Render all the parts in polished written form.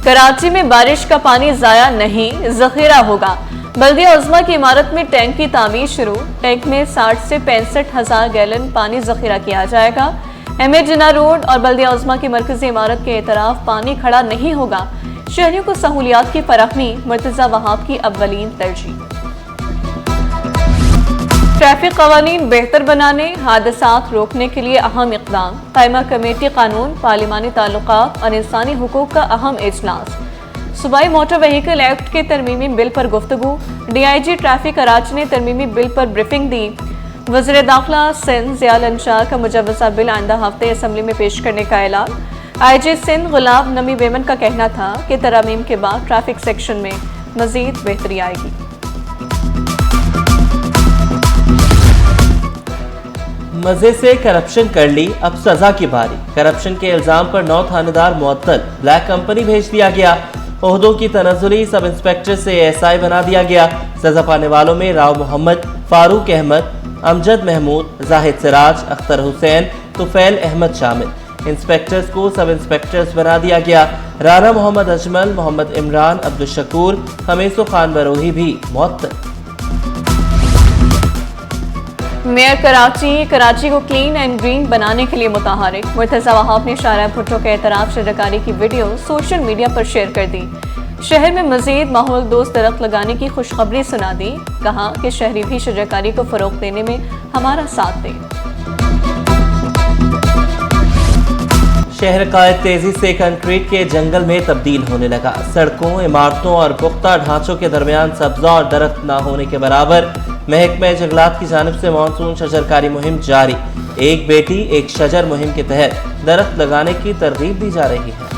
कराची में बारिश का पानी जाया नहीं, जखीरा होगा। बल्दिया उज़्मा की इमारत में टैंक की तामीर शुरू। टैंक में 60 से 65,000 गैलन पानी जखीरा किया जाएगा। एमए जिन्ना रोड और बल्दिया उज़्मा की मरकजी इमारत के एतराफ पानी खड़ा नहीं होगा। शहरियों को सहूलियात की फराहमी मुर्तज़ा वहाब की अव्वलीन तरजीह। ट्रैफिक कवानीन बेहतर बनाने, हादसात रोकने के लिए अहम इक़दाम। कायमा कमेटी कानून, पार्लिमानी ताल्लुकात और इंसानी हुकूक का अहम इजलास। सूबाई मोटर व्हीकल एक्ट के तरमीमी बिल पर गुफ्तगू। DIG ट्रैफिक कराची ने तरमीमी बिल पर ब्रीफिंग दी। वज़ीर दाखिला सिंध ज़ियाल अंसार का मुजव्वज़ा बिल आइंदा हफ्ते असम्बली में पेश करने का ऐलान। IG सिंध गुलाब नबी मेमन का कहना था कि तरमीम के बाद ट्रैफिक सेक्शन में मज़ीद बेहतरी आएगी। मजे से करप्शन कर ली, अब सजा की बारी। करप्शन के इल्जाम पर 9 थानेदार मुअत्तल, ब्लैक कंपनी भेज दिया गया। ओहदों की तनज़ुली सब इंस्पेक्टर से ASI बना दिया गया। सजा पाने वालों में राव मोहम्मद, फारूक अहमद, अमजद महमूद, जाहिद सिराज, अख्तर हुसैन, तुफैल अहमद शामिल। इंस्पेक्टर्स को सब इंस्पेक्टर्स बना दिया गया। राना मोहम्मद अजमल, मोहम्मद इमरान, अब्दुल शकूर, खमीसो खान बरोही भी मुअत्तल। मेयर कराची को क्लीन एंड ग्रीन बनाने के लिए मुतहरिक। मुर्तज़ा वहाब ने शाहरा भुट्टो के एतराफ शजरकारी की वीडियो सोशल मीडिया पर शेयर कर दी। शहर में मजीद माहौल दोस्त दरख्त लगाने की खुशखबरी सुना दी। कहा कि शहरी भी शजरकारी को फरोग देने में हमारा साथ दें। शहर का तेजी से कंक्रीट के जंगल में तब्दील होने लगा। सड़कों, इमारतों और पुख्ता ढांचों के दरमियान सब्जा और दरख्त न होने के बराबर महकमा जंगलात की जानिब से मानसून शजरकारी मुहिम जारी। एक बेटी एक शजर मुहिम के तहत दरख्त लगाने की तरगीब दी जा रही है।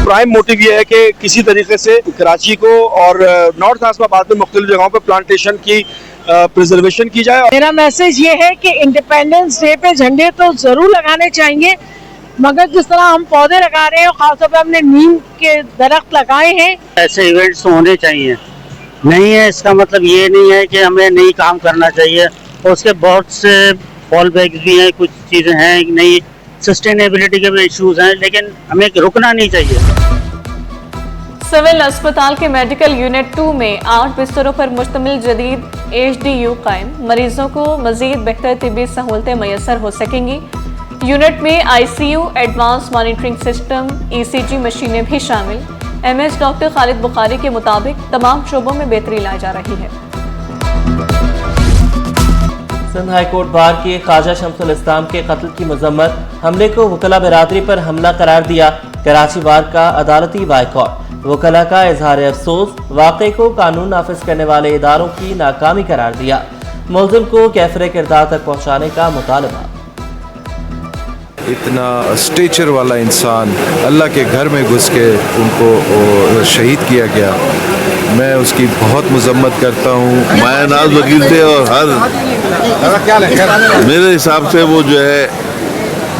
प्राइम मोटिव ये है कि किसी तरीके से कराची को और नॉर्थ नाज़िमाबाद में मुख्तलिफ जगहों पर प्लांटेशन की प्रिजर्वेशन की जाए। मेरा मैसेज ये है कि इंडिपेंडेंस डे पे झंडे तो जरूर लगाने चाहिए, मगर जिस तरह हम पौधे लगा रहे हैं, खासतौर पर हमने नीम के दरख्त लगाए हैं, ऐसे इवेंट्स होने चाहिए। नहीं है इसका मतलब ये नहीं है कि हमें नहीं काम करना चाहिए। और उसके बहुत से फॉल बैक्स भी हैं, कुछ चीज़ें हैं नहीं, सस्टेनेबिलिटी के भी इश्यूज हैं, लेकिन हमें रुकना नहीं चाहिए। सिविल अस्पताल के मेडिकल यूनिट 2 में 8 बिस्तरों पर मुश्तमिल जदीद HDU कायम। मरीजों को मजीद बेहतर तिब्बी सहूलतें मैसर हो सकेंगी। यूनिट में ICU, advance monitoring system, ECG मशीनें भी शामिल। MS डॉक्टर खालिद बुखारी के मुताबिक तमाम शोबों में बेहतरी लाई जा रही है। सिंध हाई कोर्ट बार की ख्वाजा शमसुल इस्लाम के कत्ल की मजम्मत। हमले को वकला बिरादरी पर हमला करार दिया। कराची बार का अदालती बाइकॉट। वकला का इजहार अफसोस। वाक़े को कानून नाफिज करने वाले इदारों की नाकामी करार दिया। मुल्ज़िम को कैफरे किरदार तक पहुँचाने का मुतालबा। इतना स्टेचर वाला इंसान अल्लाह के घर में घुस के उनको शहीद किया गया, मैं उसकी बहुत मजम्मत करता हूँ। माया नाज वकील थे और हर मेरे हिसाब से वो जो है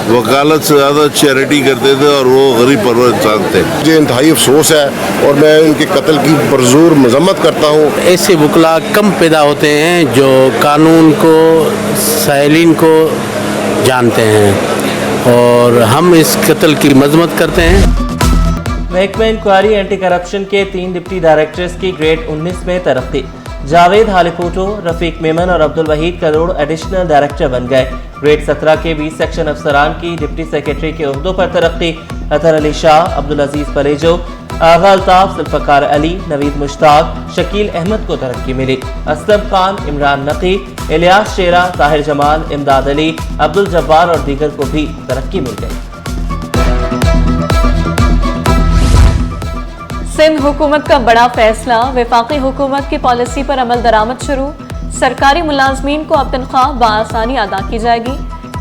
वकालत से ज़्यादा चैरिटी करते थे और वो गरीब परवर इंसान थे। मुझे इंतहाई अफसोस है और मैं उनके कत्ल की पुरजोर मजम्मत करता हूँ। ऐसे वकला कम पैदा होते हैं जो कानून को, साइलिन को जानते हैं, और हम इस कत्ल की मजम्मत करते हैं। महकमा इंक्वायरी एंटी करप्शन के 3 डिप्टी डायरेक्टर्स की ग्रेड 19 में तरक्की। जावेद हालिपूटो, रफीक मेमन और अब्दुल वहीद करोड़ एडिशनल डायरेक्टर बन गए। ग्रेड 17 के 20 सेक्शन अफसरान की डिप्टी सेक्रेटरी के ओहदों पर तरक्की। अतहर अली शाह, अब्दुल अजीज परेजो, आगा अल्ताफ, जुल्फकार अली, नवीद मुश्ताक, शकील अहमद को तरक्की मिली। असलम खान, इमरान नकी, इलियास शेरा, ताहिर जमाल, इमदाद अली, अब्दुल जब्बार और दीगर को भी तरक्की मिल गई। सिंध हुकूमत का बड़ा फैसला। वफाकी हुकूमत की पॉलिसी पर अमल दरामद शुरू। सरकारी मुलाजमीन को अब तनख्वाह बआसानी अदा की जाएगी।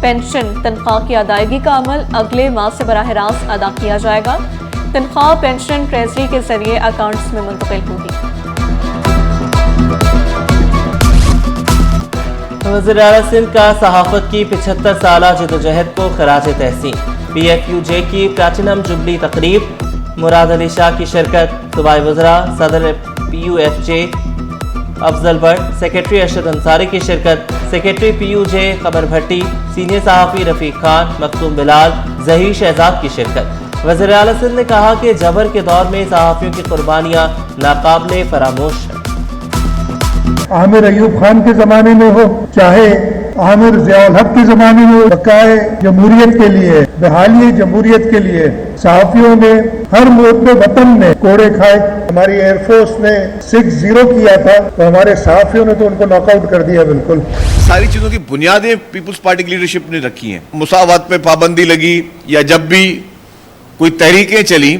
पेंशन तनख्वाह की अदायगी का अमल अगले माह से बराह रास्त अदा किया जाएगा। तनख्वाह पेंशन ट्रेजरी के जरिए अकाउंट्स में मुंतकिल होगी। वज़ीर आला सिंध का सहाफत की 75 साला जदोजहद को खराज तहसीन। PFUJ की प्लैटिनम जुबली तकरीब। मुराद अली शाह की शिरकत। सूबाई वज़रा, सदर PUFJ अफजल भट्ट, सेक्रेटरी अरशद अंसारी की शिरकत। सेक्रेटरी PUJ कमर भट्टी, सीनियर सहाफ़ी रफ़ीक खान, मखदूम बिलाल, जहीर शहजाद की शिरकत। वज़ीर आला सिंध ने कहा कि जबर के दौर में सहाफ़ियों की कुर्बानियाँ नाकाबिले फरामोश है। आमिर अयूब खान के ज़माने में हो, चाहे आमिर ज़ियाउल हक के ज़माने में हो, बकाए जमहूरियत के लिए, बहाली जमहूरियत के लिए सहाफ़ियों ने हर मुल्क वतन में कोड़े खाए। हमारी एयरफोर्स ने 6-0 किया था तो हमारे सहाफ़ियों ने तो उनको नॉकआउट कर दिया। बिल्कुल सारी चीज़ों की बुनियादें पीपुल्स पार्टी की लीडरशिप ने रखी हैं। मुसावात पे पाबंदी लगी या जब भी कोई तहरीकें चली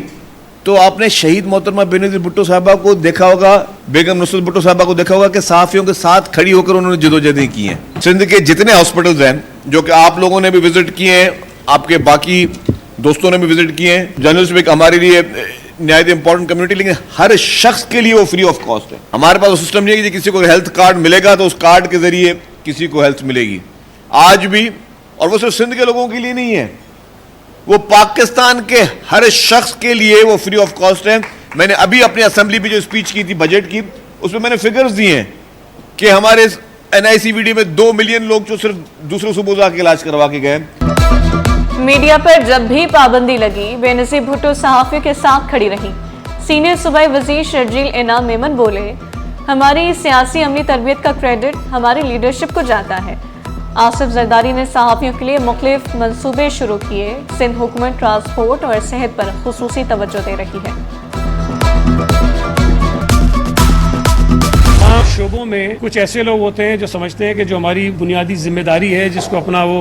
तो आपने शहीद मोहतरमा बेनज़ीर भुट्टो साहबा को देखा होगा, बेगम नुसरत भुट्टो साहबा को देखा होगा कि सहाफ़ियों के साथ खड़ी होकर उन्होंने जदोजहदें की हैं। सिंध के जितने हॉस्पिटल्स हैं जो कि आप लोगों ने भी विजिट किए हैं, आपके बाकी दोस्तों ने भी विजिट किए हैं, जर्नलिस्ट भी हमारे लिए नहायत इंपॉर्टेंट कम्युनिटी, लेकिन हर शख्स के लिए वो फ्री ऑफ कॉस्ट है। हमारे पास वो सिस्टम नहीं है कि किसी को हेल्थ कार्ड मिलेगा तो उस कार्ड के जरिए किसी को हेल्थ मिलेगी आज भी, और वो सिर्फ सिंध के लोगों के लिए नहीं है, वो पाकिस्तान के हर शख्स के लिए वो फ्री ऑफ कॉस्ट है। मैंने अभी अपनी असेंबली में जो स्पीच की थी बजट की, उसमें मैंने फिगर्स दिए हैं कि हमारे NICVD में 2 मिलियन लोग जो सिर्फ दूसरे सूबों जाके इलाज करवा के गए। मीडिया पर जब भी पाबंदी लगी, बेनज़ीर भुट्टो सहाफ़ियों के साथ खड़ी रही। सीनियर सूबाई वज़ीर शर्जील इनाम मेमन बोले, हमारी सियासी अमली तरबियत का क्रेडिट हमारी लीडरशिप को जाता है। आसिफ जरदारी ने सहाफ़ियों के लिए मुख्तलिफ मंसूबे शुरू किए। सिंध हुकूमत ट्रांसपोर्ट और सेहत पर खुसूसी तवज्जो दे रही है। शोबों में कुछ ऐसे लोग होते हैं जो समझते हैं कि जो हमारी बुनियादी जिम्मेदारी है, जिसको अपना वो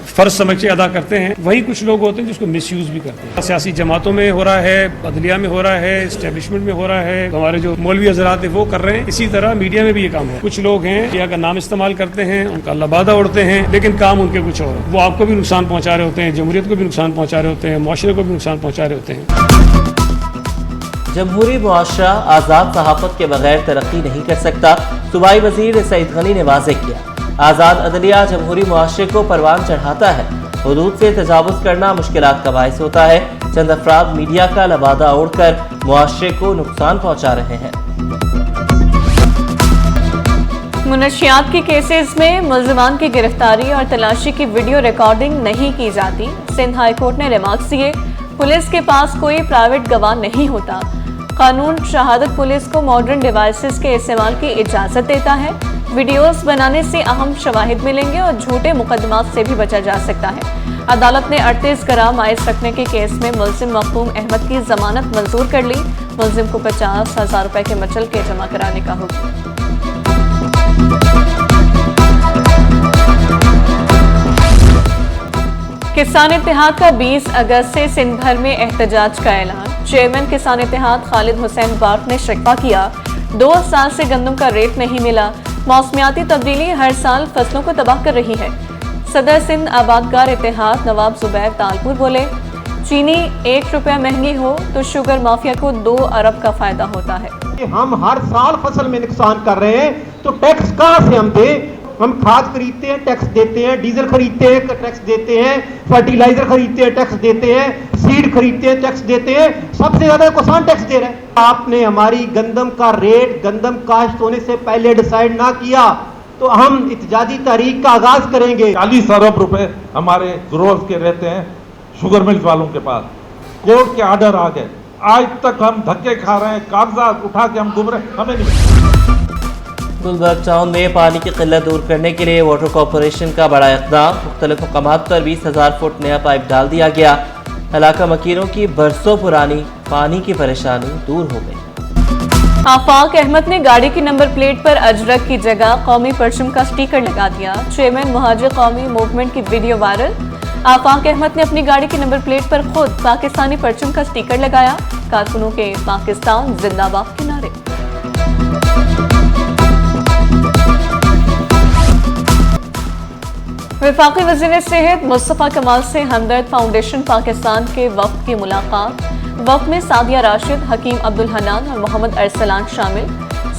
फर्ज समझ के अदा करते हैं, वही कुछ लोग होते हैं जिसको मिसयूज भी करते हैं। सियासी जमातों में हो रहा है, बदलिया में हो रहा है, एस्टेब्लिशमेंट में हो रहा है, हमारे जो मौलवी हजरात है वो कर रहे हैं। इसी तरह मीडिया में भी ये काम है। कुछ लोग हैं कि अगर नाम इस्तेमाल करते हैं, उनका लबादा उड़ते हैं, लेकिन काम उनके कुछ और, वो आपको भी नुकसान पहुंचा रहे होते हैं, जमहूरियत को भी नुकसान पहुंचा रहे होते हैं, मुआशरे को भी नुकसान पहुंचा रहे होते हैं। जमहूरी मुआशरा आज़ाद सहाफ़त के बगैर तरक्की नहीं कर सकता, सूबाई वज़ीर सईद गनी ने वाज़ेह किया। आज़ाद अदलिया जमहूरी मुआशरे को परवान चढ़ाता है। हुदूद से तजावुज़ करना मुश्किलात का बाइस होता है। चंद अफराद मीडिया का लबादा ओढ़कर मुआशरे को नुकसान पहुँचा रहे हैं। मुनशियात के केसेस में मुल्ज़िमान की गिरफ्तारी और तलाशी की वीडियो रिकॉर्डिंग नहीं की जाती। सिंध हाई कोर्ट ने रिमार्क्स दिए, पुलिस के पास कोई प्राइवेट गवाह नहीं होता। कानून शहादत पुलिस को मॉडर्न डिवाइसेस के इस्तेमाल की इजाज़त देता है। वीडियोस बनाने से अहम शवाहिद मिलेंगे और झूठे मुकदमात से भी बचा जा सकता है। अदालत ने 38 ग्राम आइस रखने के केस में मुल्ज़िम मखदूम अहमद की जमानत मंजूर कर ली। मुल्ज़िम को 50,000 रुपए के मचल के जमा कराने का हुक्म। किसान इत्तेहाद का 20 अगस्त से सिंध भर में एहतजाज का ऐलान। चेयरमैन किसान इत्तेहाद खालिद हुसैन बार्क ने शिकवा किया, 2 साल से गंदम का रेट नहीं मिला। मौसमियाती तब्दीली हर साल फसलों को तबाह कर रही है। सदर सिंध आबादगार इत्तेहाद नवाब जुबैर तालपुर बोले, चीनी 1 रुपया महंगी हो तो शुगर माफिया को 2 अरब का फायदा होता है। हम हर साल फसल में नुकसान कर रहे हैं तो टैक्स कहाँ से हम दें? हम खाद खरीदते हैं, टैक्स देते हैं, डीजल खरीदते हैं, टैक्स देते हैं, फर्टिलाइजर खरीदते हैं, टैक्स देते हैं, सीड खरीदते हैं, टैक्स देते हैं। सबसे ज्यादा किसान टैक्स दे रहे हैं। आपने हमारी गंदम का रेट गंदम काश्त होने से पहले डिसाइड ना किया तो हम इत्तेजाजी तहरीक का आगाज करेंगे। 40 अरब रुपए हमारे ग्रोवर्स के रहते हैं शुगर मिल्स वालों के पास। कोर्ट के आर्डर आ गए, आज तक हम धक्के खा रहे हैं, कागजात उठा के हम घूम रहे हैं, हमें नहीं। गुलबर्ग टाउन में पानी की किल्लत दूर करने के लिए वाटर कॉरपोरेशन का बड़ा इक़दाम। मुख्तलिफ मकामात पर 20,000 फुट नया पाइप डाल दिया गया। इलाका मकीनों की बरसों पुरानी पानी की परेशानी दूर हो गई। आफाक अहमद ने गाड़ी की नंबर प्लेट पर अजरक की जगह कौमी परचम का स्टिकर लगा दिया। चेयरमैन मुहाजिर कौमी मूवमेंट की वीडियो वायरल। आफाक अहमद ने अपनी गाड़ी की नंबर प्लेट पर खुद पाकिस्तानी परचम का स्टिकर लगाया। कारकुनों के पाकिस्तान जिंदाबाद के नारे। वफाकी वज़ीर सेहत मुस्तफ़ा कमाल से हमदर्द फाउंडेशन पाकिस्तान के वफ़द की मुलाकात। वफ़द में सादिया राशिद, हकीम अब्दुल हन्नान और मोहम्मद अरसलान शामिल।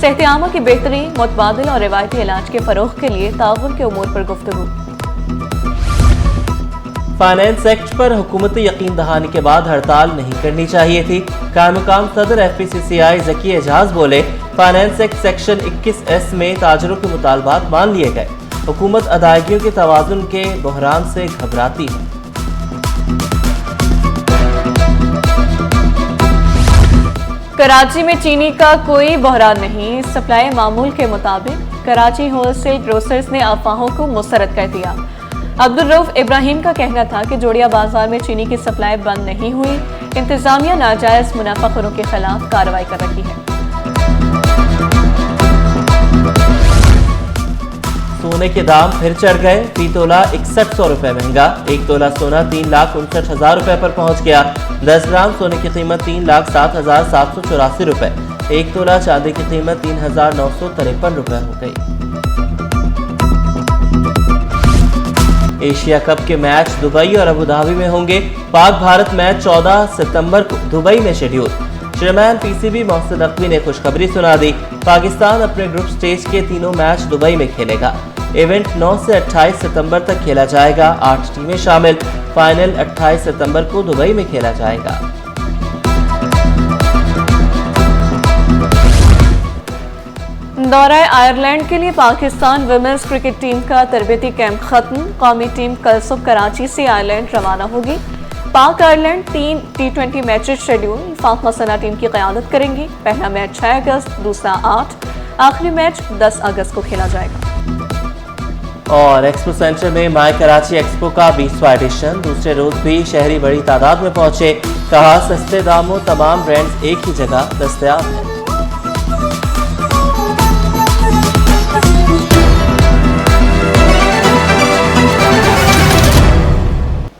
सेहत आमा की बेहतरी, मुतबादिल और रिवायती इलाज के फ़रोग़ के लिए ताउन के उमूर पर गुफ्तगू। फाइनेंस एक्ट पर हुकूमती यकीन दहानी के बाद हड़ताल नहीं करनी चाहिए थी। कायम सदर FPCCI ज़की एजाज बोले, फाइनेंस एक्ट सेक्शन 21S में ताजरों के मुतालबात मान लिए गए। हुकूमत अदायगियों के तवाज़ुन के बहरान से घबराती है। कराची में चीनी का कोई बहरान नहीं, सप्लाई मामूल के मुताबिक। कराची होलसेल ग्रोसर्स ने अफवाहों को मुस्तरद कर दिया। अब्दुल रऊफ इब्राहिम का कहना था कि जोड़िया बाजार में चीनी की सप्लाई बंद नहीं हुई, इंतजामिया नाजायज मुनाफाखोरों के खिलाफ कार्रवाई कर रही है। सोने के दाम फिर चढ़ गए, फी तोला 6100 रुपए महंगा। 1 तोला सोना 3,59,000 रुपए पर पहुंच गया। 10 ग्राम सोने की कीमत 3,07,784 रुपए। 1 तोला चांदी की कीमत 3,953 रुपए हो गई। एशिया कप के मैच दुबई और अबू धाबी में होंगे। पाक भारत मैच 14 सितंबर को दुबई में schedule. Chairman PCB Mohsin Naqvi ने खुशखबरी सुना दी। पाकिस्तान अपने ग्रुप स्टेज के तीनों मैच दुबई में खेलेगा। इवेंट 9 से 28 सितंबर तक खेला जाएगा। 8 टीमें शामिल। फाइनल 28 सितंबर को दुबई में खेला जाएगा। दौरा आयरलैंड के लिए पाकिस्तान वुमेन्स क्रिकेट टीम का तरबियती कैंप खत्म। कौमी टीम कल सुबह कराची से आयरलैंड रवाना होगी। Pak Ireland 3 T20 matches schedule. Fatima Sana team की क़यादत करेंगी। पहला मैच 6 अगस्त, दूसरा 8, आखिरी मैच 10 अगस्त को खेला जाएगा। और एक्सपो सेंटर में माय कराची एक्सपो का 20वां एडिशन। दूसरे रोज भी शहरी बड़ी तादाद में पहुंचे। कहा सस्ते दामों तमाम ब्रांड्स एक ही जगह दस्तयाब है।